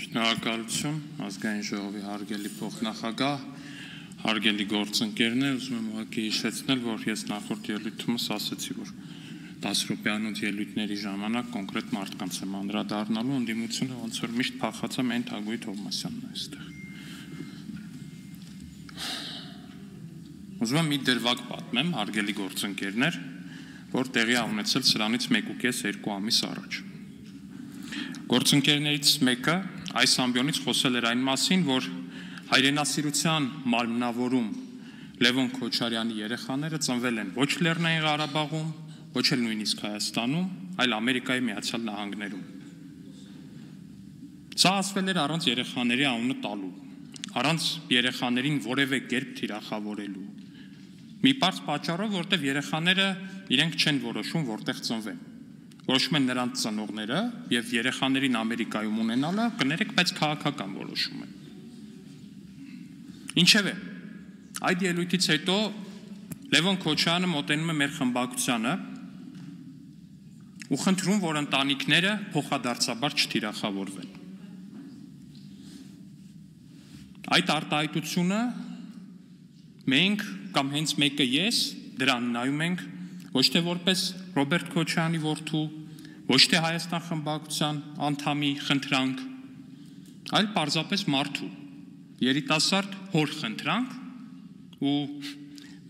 Շնորհակալություն, ազգային ժողովի հարգելի փոխնախագահ, հարգելի գործընկերներ, ուզում եմ ուղղակի հիշեցնել, որ ես նախորդ ելույթումս ասացի, որ 10 րոպեանոց ելույթների ժամանակ կոնկրետ մարդկանց եմ անդրադառնալու, ընդդիմությունը ոնց որ միշտ փախած է մեն Թագուհի Թովմասյանն է այստեղ։ Ուզում եմ մի դրվագ պատմեմ, հարգելի գործընկերներ, որ տեղի է ունեցել սրանից 1.5-2 ամիս առաջ։ Գործընկերներից մեկը այս ամբիոնից խոսել էր այն մասին, որ հայրենասիրության մարմնավորում Լևոն Քոչարյանի երեխաները ծնվել են ոչ Լեռնային Ղարաբաղում, ոչ էլ նույնիսկ Հայաստանում, այլ Ամերիկայի Միացյալ Նահանգներում։ Սա ասվել էր առանց երեխաների անունը տալու, առանց երեխաներին որևէ կերպ թիրախավորելու։ Մի պարզ պատճառով, որտեղ երեխաները իրենք չեն որոշում, որտեղ ծնվեն։ Որոշում են նրանց ծնողները եւ երեխաներին Ամերիկայում ունենալը, կներեք, բայց քաղաքական որոշում է։ Ինչևէ, այդ ելույթից հետո Լևոն Քոչարյանը մոտենում է մեր խմբակցությանը ու խնդրում, որ ընտանիքները փոխադարձաբար չթիրախավորվեն։ Այդ արտահայտությունը մենք կամ հենց մեկը ես դրան նայում ենք ոչ թե որպես Ռոբերտ Քոչարյանի որդու, ոչ թե Հայաստան խմբակցության անդամի խնդրանք, այլ պարզապես մարդու, երիտասարդ հոր խնդրանք ու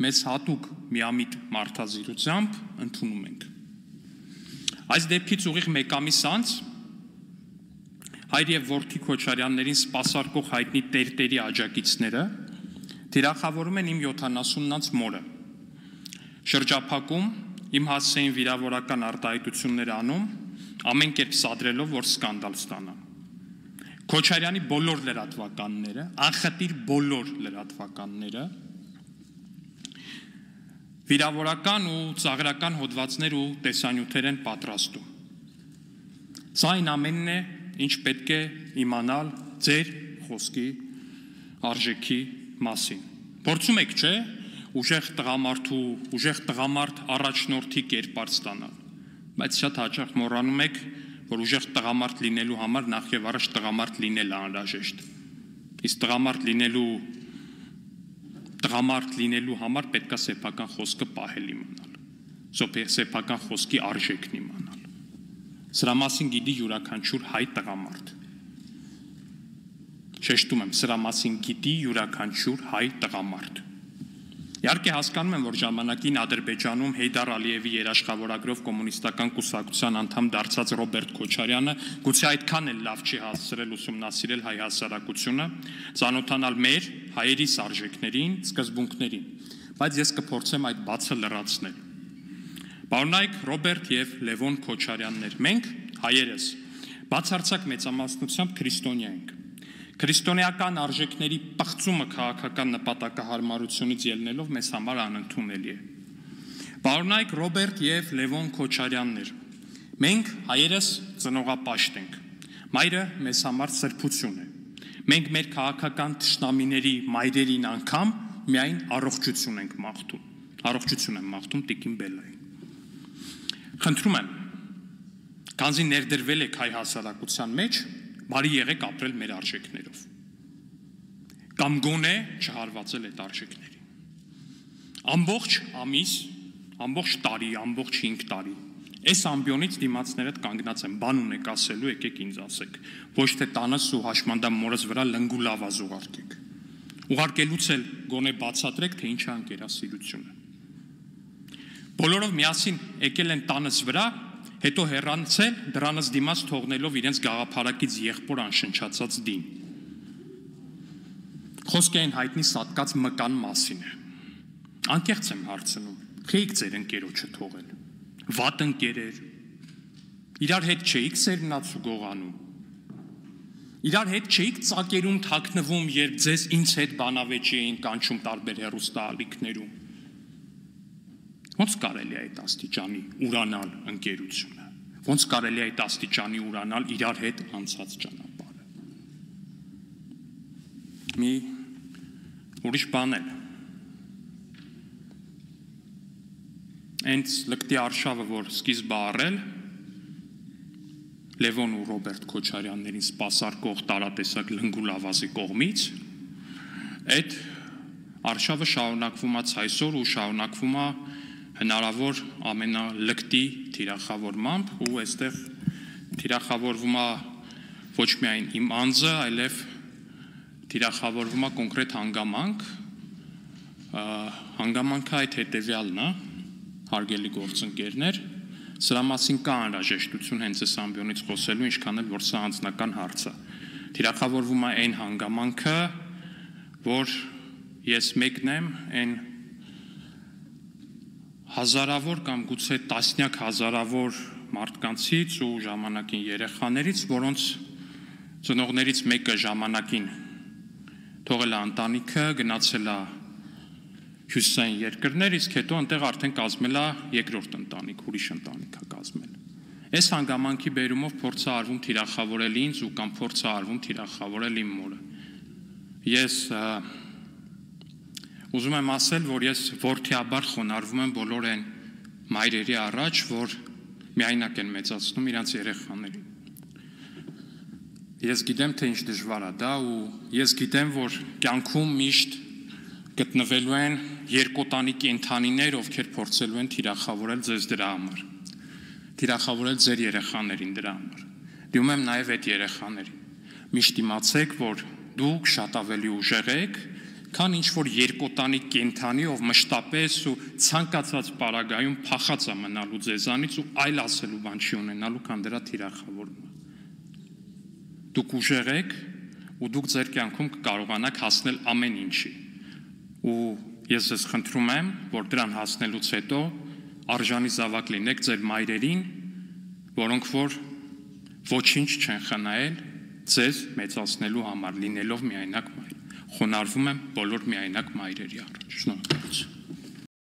մեզ հատուկ միամիտ մարդազիրությամբ ընդունում ենք։ Այս դեպքից ուղիղ մեկ ամիս անց հայր եւ որդի Քոչարյաններին սպասարկող հայտնի տերտերի աջակիցները թիրախավորում են իմ 70-նանց մորը։ Շրջափակում իմ հասցեին վիրավորական արտահայտություններ անում, ամեն կերպ սադրելով, որ սկանդալ ստանան։ Քոչարյանի բոլոր լրատվականները, անխտիր բոլոր լրատվականները վիրավորական ու ծաղրական հոդվածներ ու տեսանյութեր են պատրաստում։ Սա այն ամենն է, ինչ պետք է իմանալ ձեր խոսքի արժեքի մասին։ Փորձում եք, չէ՞, ուժեղ տղամարդ առաջնորդի կերպար ստանալ, բայց շատ հաճախ մոռանում եք, որ ուժեղ տղամարդ լինելու համար նախ եւ առաջ տղամարդ լինելը անհրաժեշտ։ Իսկ տղամարդ լինելու համար պետք է սեփական խոսքը պահել իմանալ, սեփական խոսքի արժեքն իմանալ։ Սրա մասին գիտի յուրաքանչյուր հայ տղամարդ։ Շեշտում եմ, սրա մասին գիտի յուրաքանչյուր հայ տղամարդ։ Իհարկե հասկանում եմ, որ ժամանակին Ադրբեջանում Հեյդար Ալիևի երաշխավորագրով կոմունիստական կուսակցության անդամ դարձած Ռոբերտ Քոչարյանը գուցե այդքան էլ լավ չի հասցրել ուսումնասիրել հայ հասարակությունը, ծանոթանալ մեր հայերիս արժեքներին, սկզբունքներին, բայց ես կփորձեմ այդ բացը լրացնել։ Պարոնայք Ռոբերտ եւ Լևոն Քոչարյաններ, մենք հայերս բացարձակ մեծամասնությամբ քրիստոնյա ենք։ Քրիստոնեական արժեքների պղծումը քաղաքական նպատակահարմարությունից ելնելով մեզ համար անընդունելի է։ Պարոնայք Ռոբերտ եւ Լևոն Քոչարյաններ, մենք հայերս ծնողապաշտ ենք։ Մայրը մեզ համար սրբություն է։ Մենք մեր քաղաքական թշնամիների մայրերին անգամ միայն առողջություն ենք մաղթում։ Առողջություն եմ մաղթում տիկին Բելլային։ Խնդրում եմ, քանզի ներդրվել եք հայ հասարակության մեջ, բարի եղեք ապրել մեր արժեքներով, կամ գոնե չհարվածել այդ արժեքներին։ Ամբողջ ամիս, ամբողջ տարի, ամբողջ 5 տարի, այս ամբիոնից դիմացներդ կանգնած եմ, բան ունեք ասելու, եկեք ինձ ասեք, ոչ թե տանս ու հաշմանդամ մորս վրա լնգուլավազ ուղարկեք։ Ուղարկելուց էլ գոնե բացատրեք, թե ինչ է անկերասիրությունը։ Բոլորով միասին եկել են տանս վրա, հետո հեռանցել, դրանից դիմաց թողնելով իրենց գաղափարակից եղբոր անշնչացած դին։ Խոսքը այն հայտնի սատկած մկան մասին է։ Անկեղծ եմ հարցնում, խեիք ձեր ընկերոջը թողել, վատ ընկերեր, իրար հետ չէիք սերնաց ու գողանում, իրար հետ չէիք ծակերում թաքնվում, երբ ձեզ ինձ հետ բանավեճի էին կանչում տարբեր հեռուստաալիքներում։ Ոնց կարելի է այդ աստիճանի ուրանալ ընկերությունը, ոնց կարելի է այդ աստիճանի ուրանալ իրար հետ անցած ճանապարհը։ Մի ուրիշ բան է։ Հենց լկտի արշավը, որ սկիզբը առել, Լևոն ու Ռոբերտ Քոչարյաններին սպասարկող տարատեսակ լնգուլավազի կողմից, այդ արշավը շարունակվում է այսօր ու շարունակվում է հնարավոր ամենալկտի թիրախավորմամբ ու այստեղ թիրախավորվում է ոչ միայն իմ անձը, այլև թիրախավորվում է կոնկրետ հանգամանք, հանգամանքը այդ հետևյալն է, հարգելի գործընկերներ, սրա մասին կա անհրաժեշտություն հենց այս ամբիոնից խոսելու, ինչքան էլ որ սա անձնական հարց է։ Թիրախավորվում է այն հանգամանքը, որ ես մեկն եմ այն հազարավոր կամ գուցե տասնյակ հազարավոր մարդկանցից ու ժամանակին երեխաներից, որոնց ծնողներից մեկը ժամանակին թողել է ընտանիքը, գնացել է հյուսիսային երկրներ, իսկ հետո այնտեղ արդեն կազմել է երկրորդ ընտանիք, ուրիշ ընտանիք է կազմել։ Այս հանգամանքի բերումով փորձ է արվում թիրախավորել ինձ ու կամ փորձ է արվում թիրախավորել իմ մորը։ Ես ուզում եմ ասել, որ ես որդիաբար խոնարհվում եմ բոլոր այն մայրերի առաջ, որ միայնակ են մեծացնում իրենց երեխաներին։ Ես գիտեմ, թե ինչ դժվար է դա ու ես գիտեմ, որ կյանքում միշտ գտնվելու են երկոտանի կենդանիներ, ովքեր փորձելու են թիրախավորել ձեզ դրա համար, թիրախավորել ձեր երեխաներին դրա համար։ Դիմում եմ նաև այդ երեխաներին։ Միշտ իմացեք, որ դուք շատ ավելի ուժեղ եք, քան ինչ որ երկոտանի կենդանի, ով մշտապես ու ցանկացած պարագայում փախած է մնալու ձեզանից ու այլ ասելու բան չի ունենալու, քան դրա թիրախավորումը։ Դուք ուժեղ եք ու դուք ձեր կյանքում կկարողանաք հասնել ամեն ինչի։ Ու ես ձեզ խնդրում եմ, որ դրան հասնելուց հետո արժանի զավակ լինեք ձեր մայրերին, որոնք որ ոչինչ չեն խնայել ձեզ մեծացնելու համար, լինելով միայնակ մայր։ Խոնարհվում եմ բոլոր միայնակ մայրերի առաջ։ Շնորհակալություն։